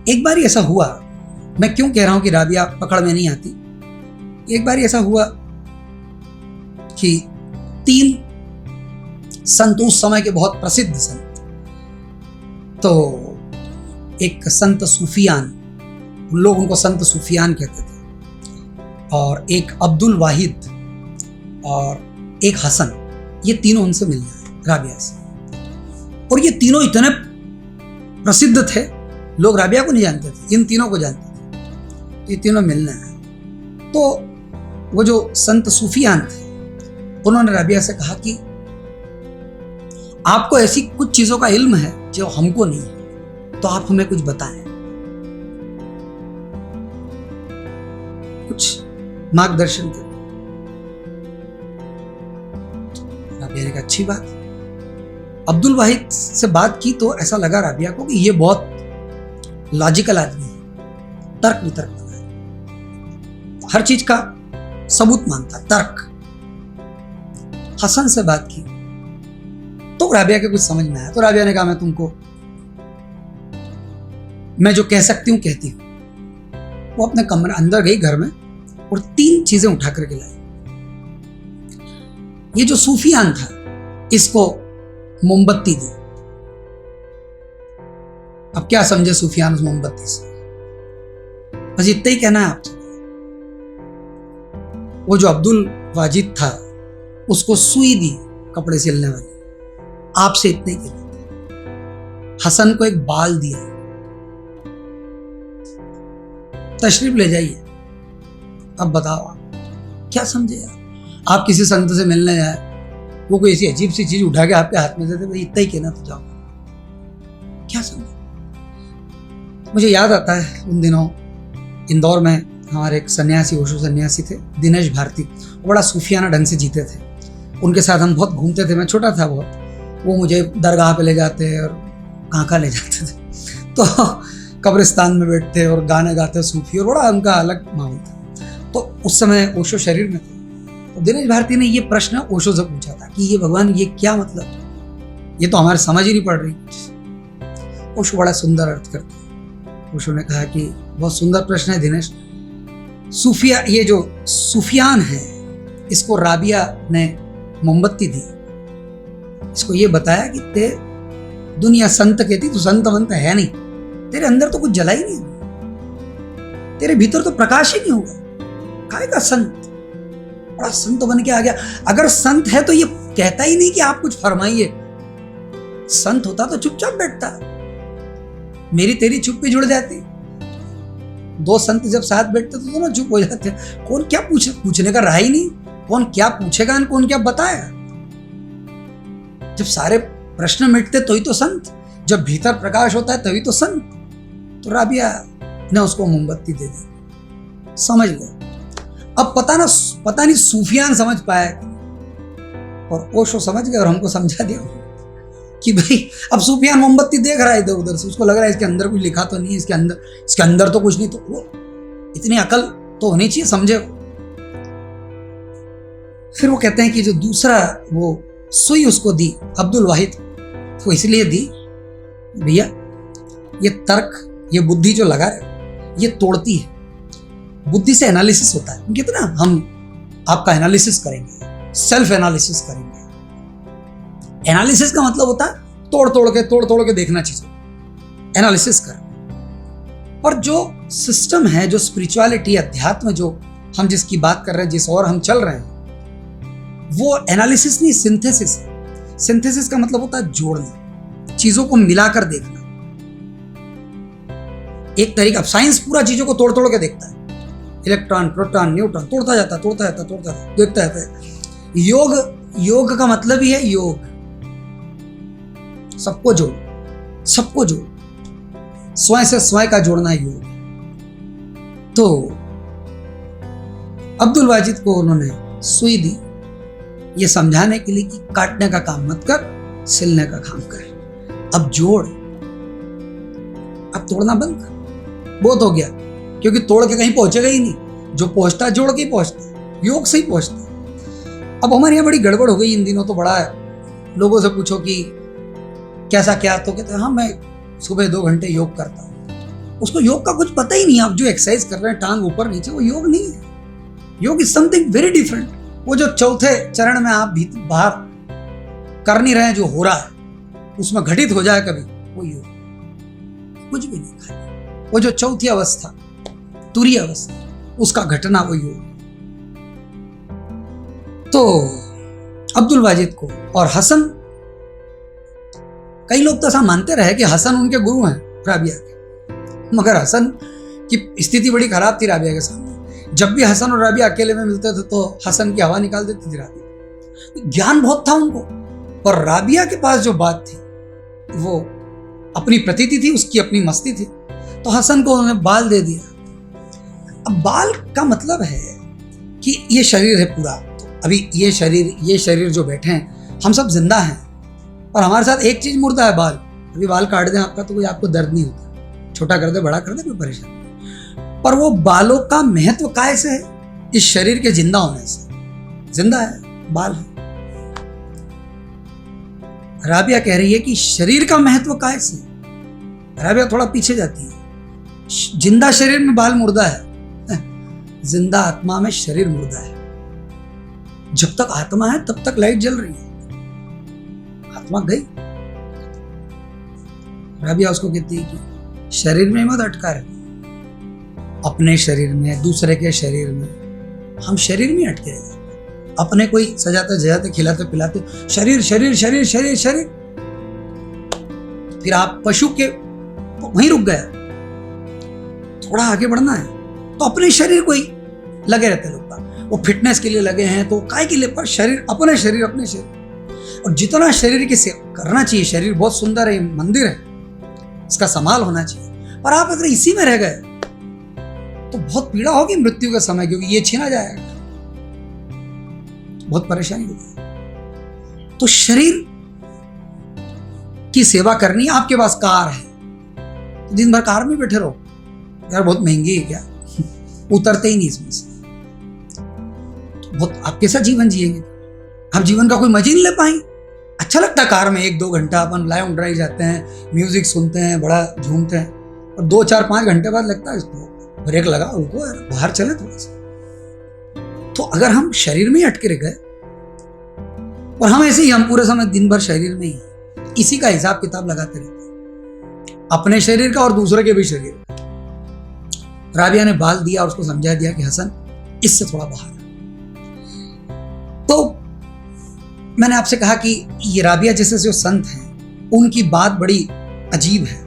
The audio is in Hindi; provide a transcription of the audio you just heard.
एक बार ऐसा हुआ, मैं क्यों कह रहा हूं कि राबिया पकड़ में नहीं आती। एक बार ऐसा हुआ कि 3 संत, उस समय के बहुत प्रसिद्ध संत, तो एक संत सूफियान, लोग उनको संत सूफियान कहते थे, और एक अब्दुल वाहिद और एक हसन, ये तीनों उनसे मिलना है राबिया से। और ये तीनों इतने प्रसिद्ध थे, लोग राबिया को नहीं जानते थे, इन तीनों को जानते थे। तो ये तीनों मिलना है। तो वो जो संत सूफियान थे, उन्होंने राबिया से कहा कि आपको ऐसी कुछ चीजों का इल्म है जो हमको नहीं है, तो आप हमें कुछ बताएं, कुछ मार्गदर्शन करें। राबिया ने कहा अच्छी बात। अब्दुल वाहिद से बात की तो ऐसा लगा राबिया को कि ये बहुत लॉजिकल आदमी है, तर्क वितर्क वाला है, हर चीज का सबूत मानता, तर्क। हसन से बात की तो राबिया के कुछ समझ में आया। तो राबिया ने कहा मैं जो कह सकती हूं कहती हूं। वो अपने कमरे अंदर गई घर में और 3 चीजें उठा करके लाई। ये जो सूफियान था, इसको मोमबत्ती दी। अब क्या समझे सूफियान उस मोमबत्ती से, बस इतना ही कहना है आपसे। वो जो अब्दुल वाजिद था, उसको सुई दी कपड़े सिलने वाली, आपसे इतने ही कहना। हसन को एक बाल दिया, तशरीफ ले जाइए। अब बताओ आप क्या समझे यार। आप किसी संत से मिलने जाए, वो कोई ऐसी अजीब सी चीज उठा के आपके हाथ में देते, भाई इतना ही कहना तो जाओ, क्या समझे। मुझे याद आता है उन दिनों इंदौर में हमारे एक सन्यासी, ओशो सन्यासी थे, दिनेश भारती। वो बड़ा सूफियाना ढंग से जीते थे, उनके साथ हम बहुत घूमते थे। मैं छोटा था बहुत, वो मुझे दरगाह पे ले जाते और कहाँ ले जाते थे, तो कब्रिस्तान में बैठते और गाने गाते सूफी, और बड़ा उनका अलग माहौल था। तो उस समय ओशो शरीर में थे। तो दिनेश भारती ने ये प्रश्न ओशो से पूछा था कि ये भगवान, ये क्या मतलब, ये तो हमारे समझ ही नहीं पड़ रही। ओशो बड़ा सुंदर अर्थ करते। ओशो ने कहा कि बहुत सुंदर प्रश्न है दिनेश। सूफिया, ये जो सूफियान है, इसको राबिया ने मोमबत्ती दी, इसको ये बताया कि ते दुनिया संत कहती, तो संत वंत है नहीं, तेरे अंदर तो कुछ जला ही नहीं, तेरे भीतर तो प्रकाश ही नहीं होगा, काहे का संत, बड़ा संत बन के आ गया। अगर संत है तो ये कहता ही नहीं कि आप कुछ फरमाइए। संत होता तो चुपचाप बैठता, मेरी तेरी चुप पे जुड़ जाती। 2 संत जब साथ बैठते तो दोनों चुप हो जाते। कौन क्या पूछने का रहा ही नहीं, कौन क्या पूछेगा, कौन क्या बताएगा। जब सारे प्रश्न मिटते तो ही तो संत, जब भीतर प्रकाश होता है तभी तो संत। तो राबिया ने उसको मोमबत्ती दे दी, समझ गया। अब पता नहीं सूफियान समझ पाया, और ओशो समझ गया और हमको समझा दिया कि भाई अब सूफियान मोमबत्ती देख रहा है इधर उधर से, उसको लग रहा है इसके अंदर कुछ लिखा तो नहीं, इसके अंदर तो कुछ नहीं। तो वो इतनी अकल तो होनी चाहिए, समझे। फिर वो कहते हैं कि जो दूसरा वो सुई उसको दी अब्दुल वाहिद, वो इसलिए दी, भैया ये तर्क, ये बुद्धि जो लगा है, ये तोड़ती है। बुद्धि से एनालिसिस होता है, कितना हम आपका एनालिसिस करेंगे, सेल्फ एनालिसिस करेंगे। एनालिसिस का मतलब होता है तोड़ तोड़ के देखना चीजों, एनालिसिस कर। और जो सिस्टम है, जो स्पिरिचुअलिटी, अध्यात्म, जो हम जिसकी बात कर रहे हैं, जिस और हम चल रहे हैं, वो एनालिसिस नहीं, सिंथेसिस है। सिंथेसिस का मतलब होता है जोड़ना, चीजों को मिलाकर देखना। एक तरीका, साइंस पूरा चीजों को तोड़ के देखता है, इलेक्ट्रॉन, प्रोटॉन, न्यूट्रॉन, तोड़ता जाता देखता है। योग का मतलब ही है योग, सबको जोड़, स्वयं से स्वयं का जोड़ना योग। तो अब्दुल वाजिद को उन्होंने सुई दी, ये समझाने के लिए कि काटने का काम मत कर, सिलने का काम कर। अब जोड़, अब तोड़ना बंद कर। बहुत हो गया, क्योंकि तोड़ के कहीं पहुंचेगा ही नहीं, जो पहुंचता है जोड़ के ही पहुंचता है, योग से ही पहुंचता है। अब हमारे यहाँ बड़ी गड़बड़ हो गई इन दिनों, तो बड़ा लोगों से पूछो कि कैसा क्या, तो कहते हैं हाँ मैं सुबह 2 घंटे योग करता हूँ। उसको योग का कुछ पता ही नहीं। आप जो एक्सरसाइज कर रहे हैं टांग ऊपर नीचे, वो योग नहीं है। योग इज समथिंग वेरी डिफरेंट। वो जो चौथे चरण में आप भीतर बाहर कर नहीं रहे हैं, जो हो रहा है उसमें घटित हो जाए कभी, वो योग कुछ भी नहीं खाली। वो जो चौथी अवस्था, तुरीय अवस्था, उसका घटना वो योग। तो अब्दुल वाजिद को और हसन, कई लोग तो ऐसा मानते रहे कि हसन उनके गुरु हैं राबिया के, मगर हसन की स्थिति बड़ी खराब थी राबिया के सामने। जब भी हसन और राबिया अकेले में मिलते थे तो हसन की हवा निकाल देती थी राबिया। ज्ञान बहुत था उनको, पर राबिया के पास जो बात थी वो अपनी प्रतीति थी, उसकी अपनी मस्ती थी। तो हसन को उन्होंने बाल दे दिया। अब बाल का मतलब है कि ये शरीर है पूरा, अभी ये शरीर जो बैठे हैं, हम सब जिंदा हैं, और हमारे साथ एक चीज मुर्दा है, बाल। अभी बाल काट दें आपका तो कोई आपको दर्द नहीं होता, छोटा कर दे बड़ा कर दे कोई परेशानी नहीं। पर वो बालों का महत्व काय से है? इस शरीर के जिंदा होने से। जिंदा है, बाल है। राबिया कह रही है कि शरीर का महत्व काय से? राबिया थोड़ा पीछे जाती है। जिंदा शरीर में बाल मुर्दा है, जिंदा आत्मा में शरीर मुर्दा है। जब तक आत्मा है तब तक लाइट जल रही है, आत्मा गई। राबिया उसको कहती है कि शरीर में मत अटका रहे, अपने शरीर में, दूसरे के शरीर में। हम शरीर में अटके रहे, अपने कोई सजाते जजाते खिलाते पिलाते, शरीर शरीर शरीर शरीर शरीर, फिर आप पशु के वहीं रुक गया। थोड़ा आगे बढ़ना है तो अपने शरीर को ही लगे रहते लोग। वो फिटनेस के लिए लगे हैं तो काय के लिए, पर शरीर, अपने शरीर। और जितना शरीर की सेवा करना चाहिए, शरीर बहुत सुंदर है, मंदिर है, इसका संभाल होना चाहिए। पर आप अगर इसी में रह गए तो बहुत पीड़ा होगी मृत्यु के समय, क्योंकि ये छीना जाएगा, बहुत परेशानी होगी। तो शरीर की सेवा करनी। आपके पास कार है तो दिन भर कार में बैठे रहो, यार बहुत महंगी है क्या, उतरते ही नहीं इसमें से। बहुत आप कैसा जीवन जिएंगे? आप जीवन का कोई मजा नहीं ले पाएंगे। अच्छा लगता है कार में 1-2 घंटा अपन लॉन्ग ड्राइव जाते हैं, म्यूजिक सुनते हैं, बड़ा झूमते हैं, और 2-4-5 घंटे बाद लगता है इसको ब्रेक लगा, रुको यार बाहर चले थोड़ा सा। तो अगर हम शरीर में ही अटके रह गए, और हम ऐसे ही, हम पूरे समय दिन भर शरीर में ही, इसी का हिसाब किताब लगाते रहते हैं, अपने शरीर का और दूसरे के भी शरीर का। राबिया ने बाल दिया और उसको समझा दिया कि हसन इससे थोड़ा बाहर। तो मैंने आपसे कहा कि ये राबिया जैसे जो संत हैं, उनकी बात बड़ी अजीब है।